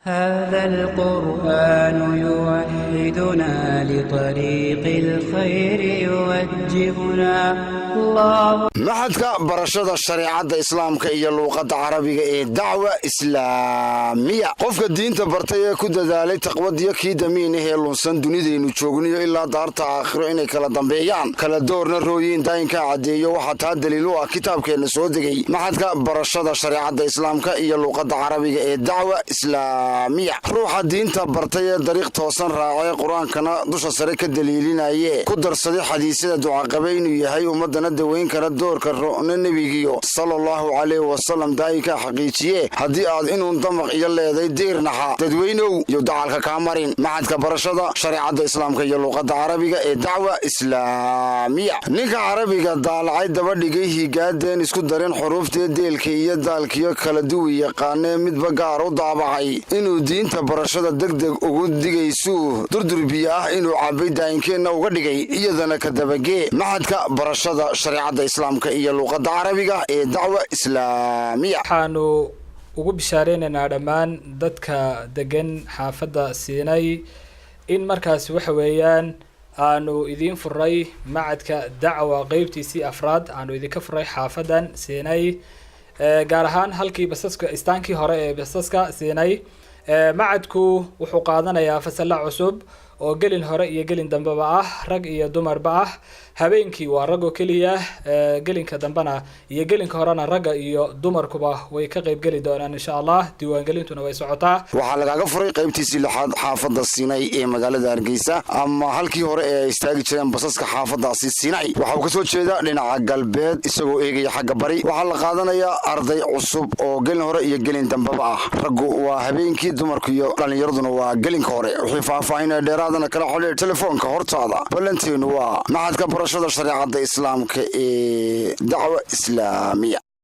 هذا القرآن يوحدنا لطريق الخير يوجهنا الله. maxadka barashada shariicada islaamka iyo luuqadda carabiga ee dacwa islaamiya qofka diinta bartay ee ku dadaalay taqwadiyo kii damiin ee lunsan dunidaynu joogniyo ilaa daarta aakhiro inay kala dambeeyaan kala doorna rooyin daayinka cadeeyo waxa taa daliil u ah kitaabkeena soo degay maxadka barashada shariicada islaamka iyo luuqadda carabiga ee dacwa islaamiya ruuxa diinta bartay ee dariiq toosan raacay quraankana dusha sare ka daliilinaye ku darsaday xadiisada duca qabay inuu yahay ummadana daweyn kara doorka roona nabigiyo sallallahu alayhi wasallam daayika xaqiijiye hadii aad inuu damaq iyo leeday diirnaha dadweynow iyo dacalka ka marin maxadka barashada shariicada islaamka iyo luuqadda carabiga ee dacwa islaamiya ninka carabiga daalacay daba dhigay higaadeen isku dareen xuruufta deelka iyo daalkiyo kala duwan yaqaanee midba gaar u daabacay inuu diinta barashada degdeg ugu digaysu durdurbiya ah inuu cabay daayinkeena uga dhigay iyadana ka dabagee maxadka barashada shariicada islaamka iyo luuqadda carabiga ee dacwa islaamiya waxaanu ugu bishaareynaa dhammaan dadka degan xaafadda Siinay in markaas waxa weeyaan aanu idin furay macadka dacwa qaybtiisii afraad aanu idinka furay xaafadan Siinay gaar ahaan halkii basaska istaankii hore ee basaska Siinay macadku wuxuu qaadanayaa fasal cusub oo gelin hore iyo gelin dambaba ah rag iyo dumarba ah habeenkii waa rag oo kaliya gelinka dambana iyo gelinka horena ragga iyo dumarkuba way ka qayb gali doonaan insha Allah diiwaan gelintuna way socotaa waxa laga furay qaybtiisii lixaad xaafadda Siinay ee magaalada Hargeysa ama halkii hore ee istaagi jireen basaska xaafaddaasi Siinay waxa uu ka soo jeedaa dhinaca galbeed isagoo eegaya xagga bari waxa la qaadanayaa arday cusub oo gelin hore iyo gelin dambaba ah raggu waa habeenkii dumarku iyo dhalinyaraduna waa gelinka hore wixii faahfaahin dheeraadana kala xiriir telefoonka hortaada balanteenu waa maxadka barashada shariicada islaamka ee dacwa islaamiya.